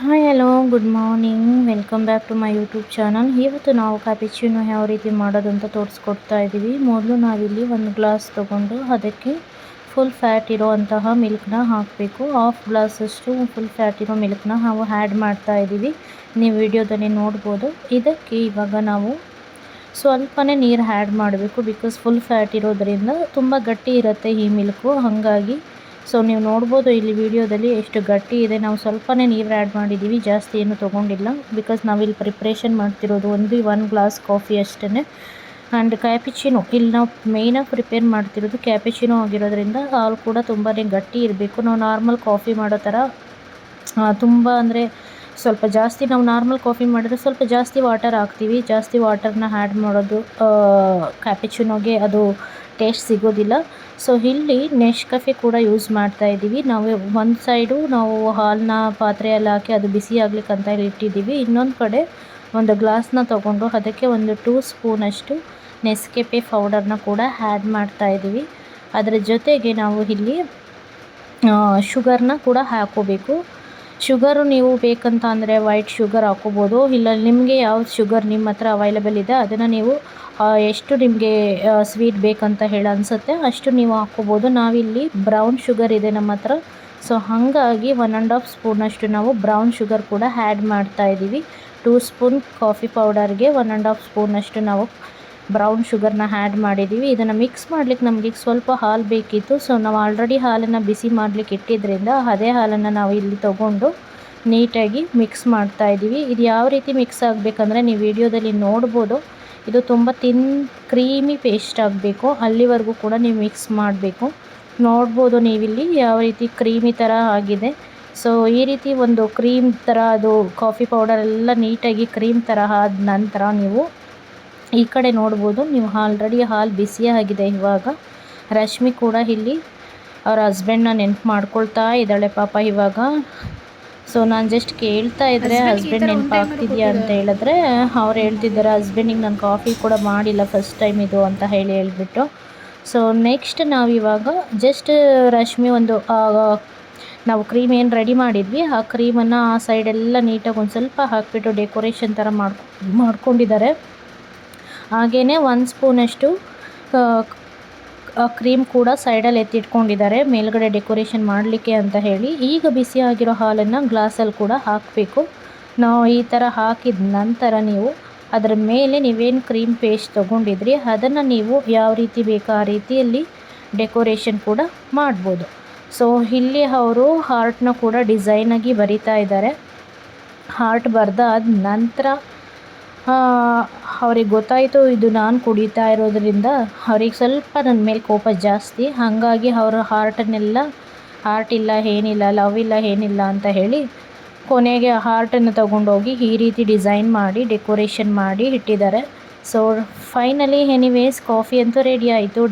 Hi hello good morning, welcome back to my YouTube channel. ಇವತ್ತು ನಾವು cappuccino ಯಾವ ರೀತಿ ಮಾಡೋದು ಅಂತ ತೋರಿಸ್ಕೊಡ್ತಾ ಇದ್ದೀವಿ. ಮೊದಲು ನಾವಿಲ್ಲಿ ಒಂದು ಗ್ಲಾಸ್ ತೊಗೊಂಡು ಅದಕ್ಕೆ ಫುಲ್ ಫ್ಯಾಟ್ ಇರೋವಂತಹ ಮಿಲ್ಕ್ನ ಹಾಕಬೇಕು. ಹಾಫ್ ಗ್ಲಾಸಷ್ಟು ಫುಲ್ ಫ್ಯಾಟ್ ಇರೋ ಮಿಲ್ಕ್ನ ನಾವು ಆ್ಯಡ್ ಮಾಡ್ತಾ ಇದ್ದೀವಿ. ನೀವು ವಿಡಿಯೋದಲ್ಲಿ ನೋಡ್ಬೋದು. ಇದಕ್ಕೆ ಇವಾಗ ನಾವು ಸ್ವಲ್ಪನೇ ನೀರು ಆ್ಯಡ್ ಮಾಡಬೇಕು, ಬಿಕಾಸ್ ಫುಲ್ ಫ್ಯಾಟ್ ಇರೋದರಿಂದ ತುಂಬ ಗಟ್ಟಿ ಇರುತ್ತೆ ಈ ಮಿಲ್ಕು. ಹಾಗಾಗಿ ನೀವು ನೋಡ್ಬೋದು ಇಲ್ಲಿ ವಿಡಿಯೋದಲ್ಲಿ ಎಷ್ಟು ಗಟ್ಟಿ ಇದೆ. ನಾವು ಸ್ವಲ್ಪನೇ ನೀರು ಆ್ಯಡ್ ಮಾಡಿದ್ದೀವಿ, ಜಾಸ್ತಿ ಏನು ತೊಗೊಂಡಿಲ್ಲ. ಬಿಕಾಸ್ ನಾವಿಲ್ಲಿ ಪ್ರಿಪ್ರೇಷನ್ ಮಾಡ್ತಿರೋದು ಒನ್ ಗ್ಲಾಸ್ ಕಾಫಿ ಅಷ್ಟೇ. ಆ್ಯಂಡ್ ಕ್ಯಾಪುಚಿನೋ ಇಲ್ಲಿ ನಾವು ಮೇಯ್ನಾಗಿ ಪ್ರಿಪೇರ್ ಮಾಡ್ತಿರೋದು ಕ್ಯಾಪುಚಿನೋ ಆಗಿರೋದ್ರಿಂದ ಹಾಲು ಕೂಡ ತುಂಬಾ ಗಟ್ಟಿ ಇರಬೇಕು. ನಾವು ನಾರ್ಮಲ್ ಕಾಫಿ ಮಾಡೋ ಥರ ತುಂಬ ಅಂದರೆ ಸ್ವಲ್ಪ ಜಾಸ್ತಿ, ನಾವು ನಾರ್ಮಲ್ ಕಾಫಿ ಮಾಡಿದ್ರೆ ಸ್ವಲ್ಪ ಜಾಸ್ತಿ ವಾಟರ್ ಹಾಕ್ತೀವಿ. ಜಾಸ್ತಿ ವಾಟರ್ನ ಆ್ಯಡ್ ಮಾಡೋದು ಕ್ಯಾಪುಚಿನೋಗೆ ಅದು ಟೇಸ್ಟ್ ಸಿಗೋದಿಲ್ಲ. ಸೊ ಇಲ್ಲಿ ನೆಸ್ಕೆಫೆ ಕೂಡ ಯೂಸ್ ಮಾಡ್ತಾ ಇದ್ದೀವಿ. ನಾವು ಒಂದು ಸೈಡು ನಾವು ಹಾಲನ್ನ ಪಾತ್ರೆಯಲ್ಲಿ ಹಾಕಿ ಅದು ಬಿಸಿ ಆಗ್ಲಿಕ್ಕೆ ಅಂತ ಇಟ್ಟಿದ್ದೀವಿ. ಇನ್ನೊಂದು ಕಡೆ ಒಂದು ಗ್ಲಾಸ್ನ ತೊಗೊಂಡು ಅದಕ್ಕೆ ಒಂದು 2 ಸ್ಪೂನಷ್ಟು ನೆಸ್ಕೆಫೆ ಪೌಡರ್ನ ಕೂಡ ಆ್ಯಡ್ ಮಾಡ್ತಾ ಇದ್ದೀವಿ. ಅದರ ಜೊತೆಗೆ ನಾವು ಇಲ್ಲಿ ಶುಗರ್ನ ಕೂಡ ಹಾಕೋಬೇಕು. ಶುಗರು ನೀವು ಬೇಕಂತ ಅಂದರೆ ವೈಟ್ ಶುಗರ್ ಹಾಕೋಬೋದು, ಇಲ್ಲ ನಿಮಗೆ ಯಾವ ಶುಗರ್ ನಿಮ್ಮ ಹತ್ರ ಅವೈಲೇಬಲ್ ಇದೆ ಅದನ್ನು ನೀವು ಎಷ್ಟು ನಿಮಗೆ ಸ್ವೀಟ್ ಬೇಕಂತ ಅನಿಸುತ್ತೆ ಅಷ್ಟು ನೀವು ಹಾಕ್ಕೋಬೋದು. ನಾವಿಲ್ಲಿ ಬ್ರೌನ್ ಶುಗರ್ ಇದೆ ನಮ್ಮ ಹತ್ರ, ಸೊ ಹಾಗಾಗಿ 1.5 ಸ್ಪೂನಷ್ಟು ನಾವು ಬ್ರೌನ್ ಶುಗರ್ ಕೂಡ ಆ್ಯಡ್ ಮಾಡ್ತಾ ಇದ್ದೀವಿ. 2 ಸ್ಪೂನ್ ಕಾಫಿ ಪೌಡರ್ಗೆ 1.5 ಸ್ಪೂನಷ್ಟು ನಾವು ಬ್ರೌನ್ ಶುಗರ್ನ ಆ್ಯಡ್ ಮಾಡಿದ್ದೀವಿ. ಇದನ್ನು ಮಿಕ್ಸ್ ಮಾಡಲಿಕ್ಕೆ ನಮಗೆ ಸ್ವಲ್ಪ ಹಾಲು ಬೇಕಿತ್ತು. ಸೊ ನಾವು ಆಲ್ರೆಡಿ ಹಾಲನ್ನು ಬಿಸಿ ಮಾಡಲಿಕ್ಕೆ ಇಟ್ಟಿದ್ದರಿಂದ ಅದೇ ಹಾಲನ್ನು ನಾವು ಇಲ್ಲಿ ತೊಗೊಂಡು ನೀಟಾಗಿ ಮಿಕ್ಸ್ ಮಾಡ್ತಾ ಇದ್ದೀವಿ. ಇದು ಯಾವ ರೀತಿ ಮಿಕ್ಸ್ ಆಗಬೇಕಂದ್ರೆ ನೀವು ವಿಡಿಯೋದಲ್ಲಿ ನೋಡ್ಬೋದು. ಇದು ತುಂಬ ಕ್ರೀಮಿ ಪೇಸ್ಟ್ ಆಗಬೇಕು, ಅಲ್ಲಿವರೆಗೂ ಕೂಡ ನೀವು ಮಿಕ್ಸ್ ಮಾಡಬೇಕು. ನೋಡ್ಬೋದು ನೀವಿಲ್ಲಿ ಯಾವ ರೀತಿ ಕ್ರೀಮಿ ಥರ ಆಗಿದೆ. ಸೊ ಈ ರೀತಿ ಒಂದು ಕ್ರೀಮ್ ಥರ ಅದು ಕಾಫಿ ಪೌಡರ್ ಎಲ್ಲ ನೀಟಾಗಿ ಕ್ರೀಮ್ ಥರ ಆದ ನಂತರ ನೀವು ಈ ಕಡೆ ನೋಡ್ಬೋದು, ನೀವು ಆಲ್ರೆಡಿ ಹಾಲು ಬಿಸಿಯಾಗಿದೆ. ಇವಾಗ ರಶ್ಮಿ ಕೂಡ ಇಲ್ಲಿ ಅವ್ರ ಹಸ್ಬೆಂಡ್ನ ನೆನಪು ಮಾಡ್ಕೊಳ್ತಾ ಇದ್ದಾಳೆ ಪಾಪ ಇವಾಗ. ಸೊ ನಾನು ಜಸ್ಟ್ ಕೇಳ್ತಾ ಇದ್ದರೆ ಹಸ್ಬೆಂಡ್ ನೆನಪಾಗ್ತಿದೆಯಾ ಅಂತ ಹೇಳಿದ್ರೆ ಅವ್ರು ಹೇಳ್ತಿದ್ದಾರೆ ಹಸ್ಬೆಂಡಿಗೆ ನಾನು ಕಾಫಿ ಕೂಡ ಮಾಡಿಲ್ಲ, ಫಸ್ಟ್ ಟೈಮ್ ಇದು ಅಂತ ಹೇಳಿಬಿಟ್ಟು. ಸೊ ನೆಕ್ಸ್ಟ್ ನಾವಿವಾಗ ಜಸ್ಟ್ ರಶ್ಮಿ ಒಂದು ನಾವು ಕ್ರೀಮ್ ಏನು ರೆಡಿ ಮಾಡಿದ್ವಿ ಆ ಕ್ರೀಮನ್ನು ಆ ಸೈಡೆಲ್ಲ ನೀಟಾಗಿ ಒಂದು ಸ್ವಲ್ಪ ಹಾಕಿಬಿಟ್ಟು ಡೆಕೋರೇಷನ್ ಥರ ಮಾಡ್ಕೊಂಡಿದ್ದಾರೆ. ಹಾಗೆಯೇ 1 ಸ್ಪೂನಷ್ಟು ಕ್ರೀಮ್ ಕೂಡ ಸೈಡಲ್ಲಿ ಎತ್ತಿಟ್ಕೊಂಡಿದ್ದಾರೆ ಮೇಲ್ಗಡೆ ಡೆಕೋರೇಷನ್ ಮಾಡಲಿಕ್ಕೆ ಅಂತ ಹೇಳಿ. ಈಗ ಬಿಸಿಯಾಗಿರೋ ಹಾಲನ್ನು ಗ್ಲಾಸಲ್ಲಿ ಕೂಡ ಹಾಕಬೇಕು. ನಾವು ಈ ಥರ ಹಾಕಿದ ನಂತರ ನೀವು ಅದರ ಮೇಲೆ ನೀವೇನು ಕ್ರೀಮ್ ಪೇಸ್ಟ್ ತೊಗೊಂಡಿದ್ರಿ ಅದನ್ನು ನೀವು ಯಾವ ರೀತಿ ಬೇಕೋ ಆ ರೀತಿಯಲ್ಲಿ ಡೆಕೋರೇಷನ್ ಕೂಡ ಮಾಡ್ಬೋದು. ಸೊ ಇಲ್ಲಿ ಅವರು ಹಾರ್ಟ್ನ ಕೂಡ ಡಿಸೈನಾಗಿ ಬರಿತಾ ಇದ್ದಾರೆ. ಹಾರ್ಟ್ ಬರೆದಾದ ನಂತರ ಅವ್ರಿಗೆ ಗೊತ್ತಾಯಿತು ಇದು ನಾನು ಕುಡಿತಾ ಇರೋದ್ರಿಂದ ಅವ್ರಿಗೆ ಸ್ವಲ್ಪ ನನ್ನ ಮೇಲೆ ಕೋಪ ಜಾಸ್ತಿ. ಹಾಗಾಗಿ ಅವರು ಹಾರ್ಟ್ ಇಲ್ಲ ಏನಿಲ್ಲ, ಲವ್ ಇಲ್ಲ ಏನಿಲ್ಲ ಅಂತ ಹೇಳಿ ಕೊನೆಗೆ ಹಾರ್ಟನ್ನು ತೊಗೊಂಡೋಗಿ ಈ ರೀತಿ ಡಿಸೈನ್ ಮಾಡಿ ಡೆಕೋರೇಷನ್ ಮಾಡಿ ಇಟ್ಟಿದ್ದಾರೆ. ಸೊ ಫೈನಲಿ ಎನಿವೇಸ್ ಕಾಫಿ ಅಂತೂ ರೆಡಿ ಆಯಿತು.